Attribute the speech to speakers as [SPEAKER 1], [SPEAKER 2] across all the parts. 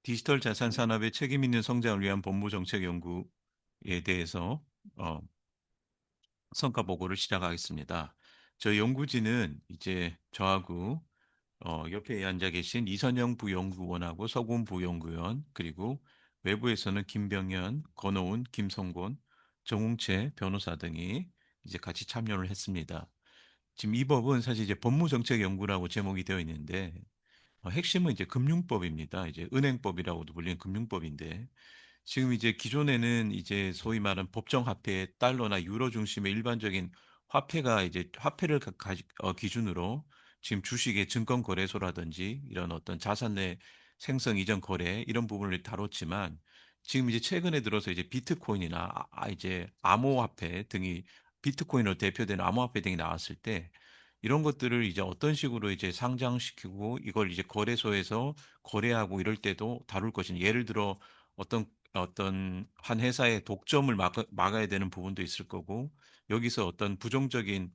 [SPEAKER 1] 디지털 자산 산업의 책임 있는 성장을 위한 본부 정책 연구에 대해서 어, 성과 보고를 시작하겠습니다. 저희 연구진은 이제 저하고 옆에 앉아 계신 이선영 부연구원하고 서군 부연구원, 그리고 외부에서는 김병현, 권오은, 김성곤, 정웅채 변호사 등이 이제 같이 참여를 했습니다. 지금 이 법은 사실 이제 법무정책연구라고 제목이 되어 있는데, 핵심은 이제 금융법입니다. 이제 은행법이라고도 불리는 금융법인데, 지금 이제 기존에는 이제 소위 말하는 법정화폐, 달러나 유로 중심의 일반적인 화폐가 이제 화폐를 기준으로 지금 주식의 증권거래소라든지 이런 어떤 자산의 생성 이전 거래 이런 부분을 다뤘지만, 지금 이제 최근에 들어서 이제 비트코인이나 이제 암호화폐 등이, 비트코인으로 대표되는 암호화폐 등이 나왔을 때 이런 것들을 이제 어떤 식으로 이제 상장시키고 이걸 이제 거래소에서 거래하고 이럴 때도 다룰 것이냐. 예를 들어 어떤 한 회사의 독점을 막아야 되는 부분도 있을 거고, 여기서 어떤 부정거래가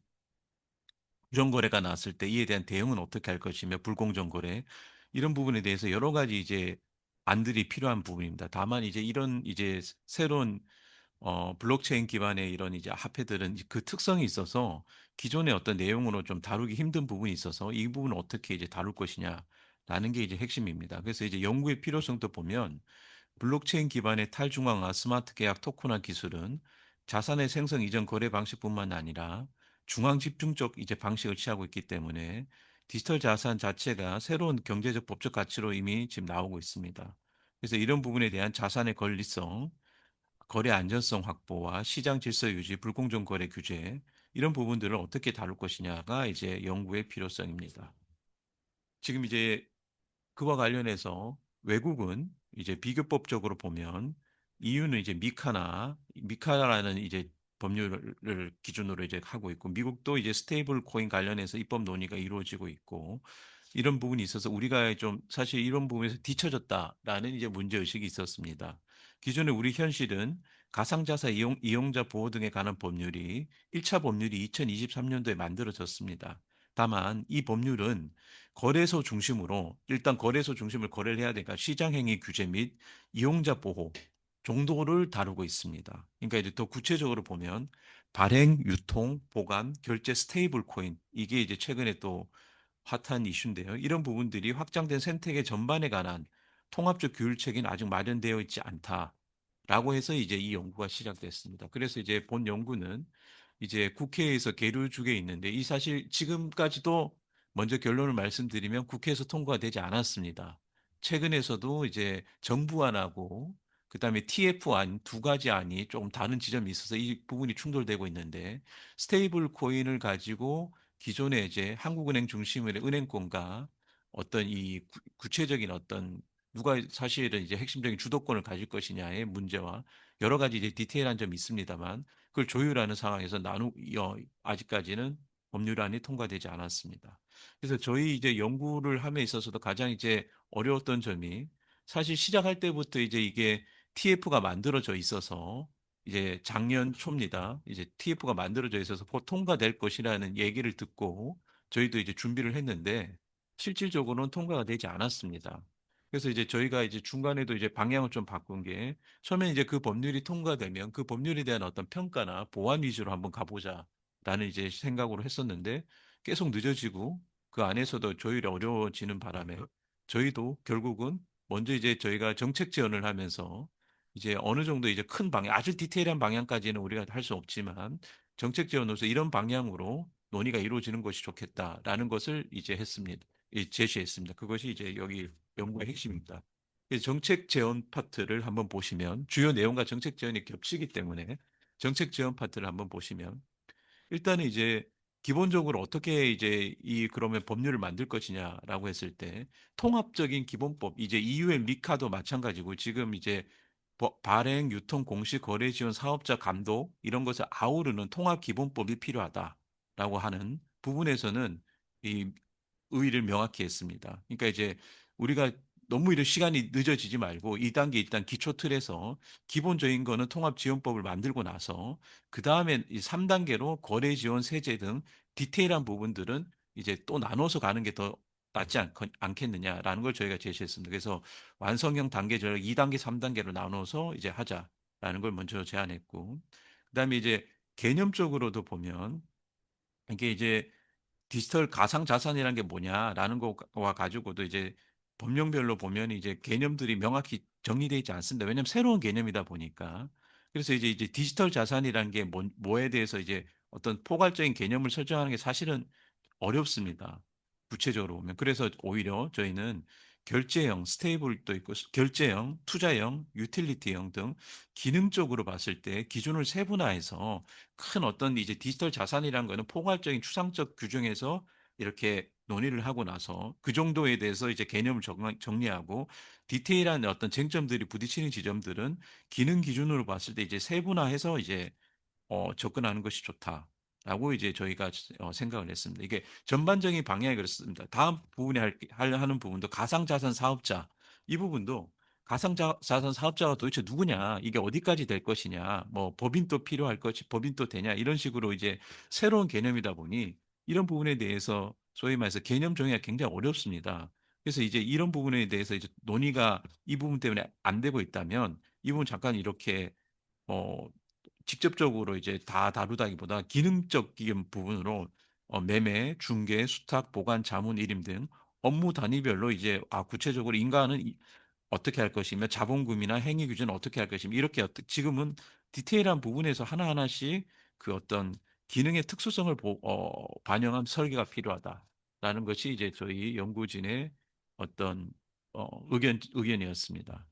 [SPEAKER 1] 났을 때 이에 대한 대응은 어떻게 할 것이며, 불공정거래 이런 부분에 대해서 여러 가지 이제 안들이 필요한 부분입니다. 다만 이제 이런 이제 새로운 블록체인 기반의 이런 이제 화폐들은 그 특성이 있어서 기존의 어떤 내용으로 좀 다루기 힘든 부분이 있어서 이 부분을 어떻게 이제 다룰 것이냐라는 게 이제 핵심입니다. 그래서 이제 연구의 필요성도 보면, 블록체인 기반의 탈중앙화 스마트 계약 토큰화 기술은 자산의 생성 이전 거래 방식뿐만 아니라 중앙 집중적 이제 방식을 취하고 있기 때문에 디지털 자산 자체가 새로운 경제적 법적 가치로 이미 지금 나오고 있습니다. 그래서 이런 부분에 대한 자산의 권리성, 거래 안전성 확보와 시장 질서 유지, 불공정 거래 규제 이런 부분들을 어떻게 다룰 것이냐가 이제 연구의 필요성입니다. 지금 이제 그와 관련해서 외국은 이제 비교법적으로 보면 EU는 이제 미카라는 이제 법률을 기준으로 이제 하고 있고, 미국도 이제 스테이블 코인 관련해서 입법 논의가 이루어지고 있고, 이런 부분이 있어서 우리가 좀 사실 이런 부분에서 뒤처졌다라는 이제 문제 의식이 있었습니다. 기존에 우리 현실은 가상자산 이용자 보호 등에 관한 법률이 1차 법률이 2023년도에 만들어졌습니다. 다만 이 법률은 거래소 중심으로, 일단 거래소 중심을 거래를 해야 되니까 시장행위 규제 및 이용자 보호 정도를 다루고 있습니다. 그러니까 이제 더 구체적으로 보면 발행, 유통, 보관, 결제 스테이블 코인, 이게 이제 최근에 또 핫한 이슈인데요. 이런 부분들이 확장된 생태계 전반에 관한 통합적 규율책이 아직 마련되어 있지 않다라고 해서 이제 이 연구가 시작됐습니다. 그래서 이제 본 연구는 이제 국회에서 계류 중에 있는데, 이 사실 지금까지도 먼저 결론을 말씀드리면 국회에서 통과가 되지 않았습니다. 최근에서도 이제 정부안하고 그다음에 TF안 두 가지 안이 조금 다른 지점이 있어서 이 부분이 충돌되고 있는데, 스테이블 코인을 가지고 기존에 이제 한국은행 중심의 은행권과 어떤 이 구체적인 어떤 누가 사실은 이제 핵심적인 주도권을 가질 것이냐의 문제와 여러 가지 이제 디테일한 점이 있습니다만, 그걸 조율하는 상황에서 아직까지는 법률안이 통과되지 않았습니다. 그래서 저희 이제 연구를 함에 있어서도 가장 이제 어려웠던 점이, 사실 시작할 때부터 이제 이게 TF가 만들어져 있어서 이제 작년 초입니다. 이제 TF가 만들어져 있어서 곧 통과될 것이라는 얘기를 듣고 저희도 이제 준비를 했는데 실질적으로는 통과가 되지 않았습니다. 그래서 이제 저희가 이제 중간에도 이제 방향을 좀 바꾼 게, 처음에 이제 그 법률이 통과되면 그 법률에 대한 어떤 평가나 보완 위주로 한번 가보자라는 이제 생각으로 했었는데, 계속 늦어지고 그 안에서도 조율이 어려워지는 바람에 저희도 결국은 먼저 이제 저희가 정책 제언을 하면서 이제 어느 정도 이제 큰 방향, 아주 디테일한 방향까지는 우리가 할 수 없지만 정책 제언으로서 이런 방향으로 논의가 이루어지는 것이 좋겠다라는 것을 이제 했습니다. 제시했습니다. 그것이 이제 여기 연구의 핵심입니다. 정책 제언 파트를 한번 보시면 주요 내용과 정책 제언이 겹치기 때문에 정책 제언 파트를 한번 보시면, 일단은 이제 기본적으로 어떻게 이제 이 그러면 법률을 만들 것이냐라고 했을 때, 통합적인 기본법, 이제 EU의 미카도 마찬가지고 지금 이제 발행, 유통, 공시, 거래 지원, 사업자 감독 이런 것을 아우르는 통합 기본법이 필요하다라고 하는 부분에서는 이 의의를 명확히 했습니다. 그러니까 이제 우리가 너무 이런 시간이 늦어지지 말고 이 단계 일단 기초 틀에서 기본적인 거는 통합지원법을 만들고 나서 그 다음에 이 3단계로 거래 지원 세제 등 디테일한 부분들은 이제 또 나눠서 가는 게 더 낫지 않겠느냐라는 걸 저희가 제시했습니다. 그래서 완성형 단계를 2단계, 3단계로 나눠서 이제 하자라는 걸 먼저 제안했고, 그다음에 이제 개념적으로도 보면 이게 이제 디지털 가상 자산이라는 게 뭐냐라는 거와 가지고도 이제 법령별로 보면 이제 개념들이 명확히 정리되어 있지 않습니다. 왜냐하면 새로운 개념이다 보니까. 그래서 이제 디지털 자산이라는 게 뭐에 대해서 이제 어떤 포괄적인 개념을 설정하는 게 사실은 어렵습니다. 구체적으로 보면. 그래서 오히려 저희는 결제형, 스테이블도 있고, 결제형, 투자형, 유틸리티형 등 기능적으로 봤을 때 기준을 세분화해서 큰 어떤 이제 디지털 자산이라는 거는 포괄적인 추상적 규정에서 이렇게 논의를 하고 나서 그 정도에 대해서 이제 개념을 정리하고 디테일한 어떤 쟁점들이 부딪히는 지점들은 기능 기준으로 봤을 때 이제 세분화해서 이제 접근하는 것이 좋다라고 이제 저희가 생각을 했습니다. 이게 전반적인 방향이 그렇습니다. 다음 부분에 하는 부분도 가상자산 사업자 이 부분도 가상자산 사업자가 도대체 누구냐, 이게 어디까지 될 것이냐, 뭐 법인도 필요할 것이 법인도 되냐 이런 식으로 이제 새로운 개념이다 보니 이런 부분에 대해서 소위 말해서 개념 정의가 굉장히 어렵습니다. 그래서 이제 이런 부분에 대해서 이제 논의가 이 부분 때문에 안 되고 있다면 이 부분 잠깐 이렇게 어, 직접적으로 이제 다 다루다기보다 기능적인 부분으로 매매, 중개, 수탁, 보관, 자문, 일임 등 업무 단위별로 이제 구체적으로 인가는 어떻게 할 것이며 자본금이나 행위 규제는 어떻게 할 것이며 이렇게 디테일한 부분에서 하나하나씩 그 어떤 기능의 특수성을 반영한 설계가 필요하다라는 것이 이제 저희 연구진의 어떤 의견이었습니다.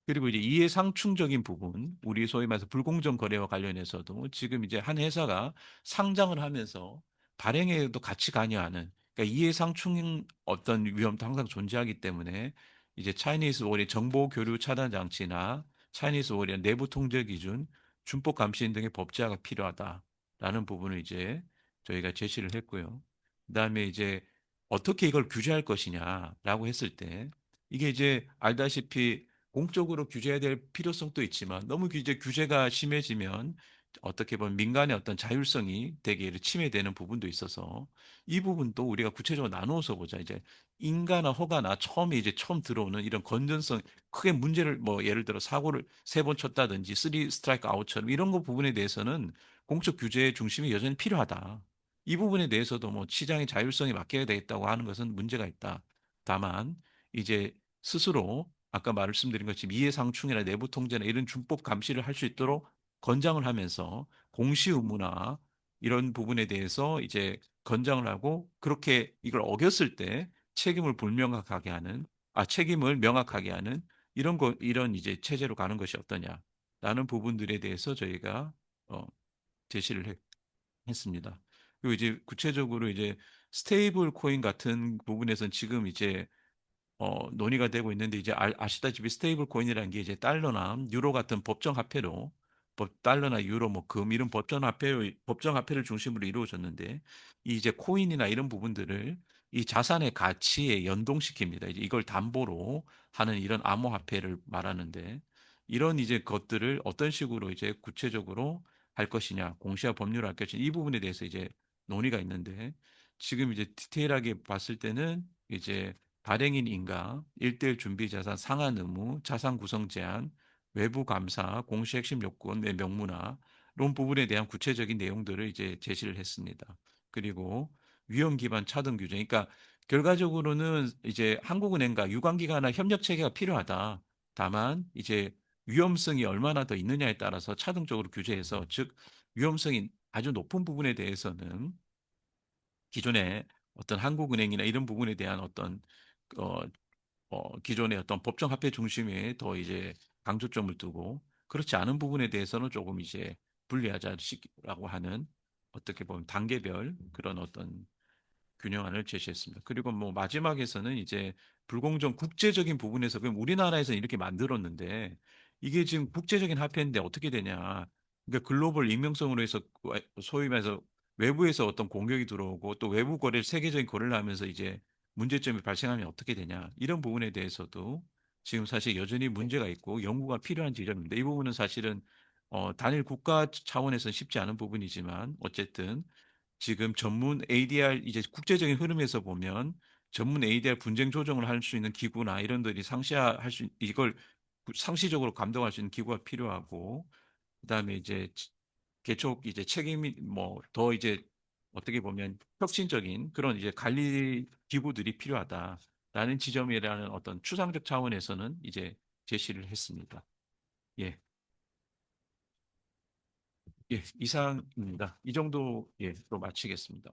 [SPEAKER 1] 그리고 이제 이해상충적인 부분, 우리 소위 말해서 불공정 거래와 관련해서도 지금 이제 한 회사가 상장을 하면서 발행에도 같이 관여하는, 그러니까 이해상충 어떤 위험도 항상 존재하기 때문에 이제 차이니스 월의 정보 교류 차단 장치나 차이니스 월의 내부 통제 기준, 준법 감시 등의 법제화가 필요하다라는 부분을 이제 저희가 제시를 했고요. 그다음에 이제 어떻게 이걸 규제할 것이냐라고 했을 때 이게 이제 알다시피 공적으로 규제해야 될 필요성도 있지만 너무 이제 규제가 심해지면 어떻게 보면 민간의 어떤 자율성이 되게 침해되는 부분도 있어서 이 부분도 우리가 구체적으로 나누어서 보자. 이제 인가나 허가나 처음 들어오는 이런 건전성 크게 문제를 뭐 예를 들어 사고를 3번 쳤다든지 쓰리 스트라이크 아웃처럼 이런 거 부분에 대해서는 공적 규제의 중심이 여전히 필요하다. 이 부분에 대해서도 뭐 시장의 자율성이 맡겨야 되겠다고 하는 것은 문제가 있다. 다만 이제 스스로 아까 말씀드린 것처럼 이해상충이나 내부 통제나 이런 준법 감시를 할 수 있도록 권장을 하면서 공시 의무나 이런 부분에 대해서 이제 권장을 하고 그렇게 이걸 어겼을 때 책임을 명확하게 하는 이런 이제 체제로 가는 것이 어떠냐라는 부분들에 대해서 저희가 어, 제시를 했습니다. 그리고 이제 구체적으로 이제 스테이블 코인 같은 부분에서는 지금 이제 논의가 되고 있는데 이제 아시다시피 스테이블 코인이라는 게 이제 달러나 유로 같은 법정 화폐로 달러나 유로 뭐 금 이런 법정 화폐를 중심으로 이루어졌는데 이 이제 코인이나 이런 부분들을 이 자산의 가치에 연동시킵니다. 이제 이걸 담보로 하는 이런 암호화폐를 말하는데 이런 이제 것들을 어떤 식으로 이제 구체적으로 할 것이냐, 공시화 법률을 할 것이냐 이 부분에 대해서 이제 논의가 있는데 지금 이제 디테일하게 봤을 때는 이제 발행인 인가, 일대일 준비 자산 상환 의무, 자산 구성 제한, 외부 감사, 공시 핵심 요건의 명문화, 이런 부분에 대한 구체적인 내용들을 이제 제시를 했습니다. 그리고 위험 기반 차등 규정. 그러니까 결과적으로는 이제 한국은행과 유관기관과 협력 체계가 필요하다. 다만 이제 위험성이 얼마나 더 있느냐에 따라서 차등적으로 규제해서 즉 위험성이 아주 높은 부분에 대해서는 기존에 어떤 한국은행이나 이런 부분에 대한 어떤 어, 기존의 어떤 법정 화폐 중심에 더 이제 강조점을 두고 그렇지 않은 부분에 대해서는 조금 이제 분리하자라고 하는 어떻게 보면 단계별 그런 어떤 균형안을 제시했습니다. 그리고 뭐 마지막에서는 이제 불공정 국제적인 부분에서 그럼 우리나라에서는 이렇게 만들었는데 이게 지금 국제적인 화폐인데 어떻게 되냐. 그러니까 글로벌 익명성으로 해서 소위 말해서 외부에서 어떤 공격이 들어오고 또 외부 거래를 세계적인 거래를 하면서 이제 문제점이 발생하면 어떻게 되냐. 이런 부분에 대해서도 지금 사실 여전히 문제가 있고 연구가 필요한 지점입니다. 이 부분은 사실은 단일 국가 차원에서는 쉽지 않은 부분이지만 어쨌든 지금 전문 ADR 이제 국제적인 흐름에서 보면 전문 ADR 분쟁 조정을 할 수 있는 기구나 이런들이 상시할 수 이걸 상시적으로 감독할 수 있는 기구가 필요하고 그다음에 이제 개척 이제 책임이 뭐 더 이제 어떻게 보면 혁신적인 그런 이제 관리 기구들이 필요하다라는 지점이라는 어떤 추상적 차원에서는 이제 제시를 했습니다. 예, 예, 이상입니다. 이 정도 예, 로 마치겠습니다.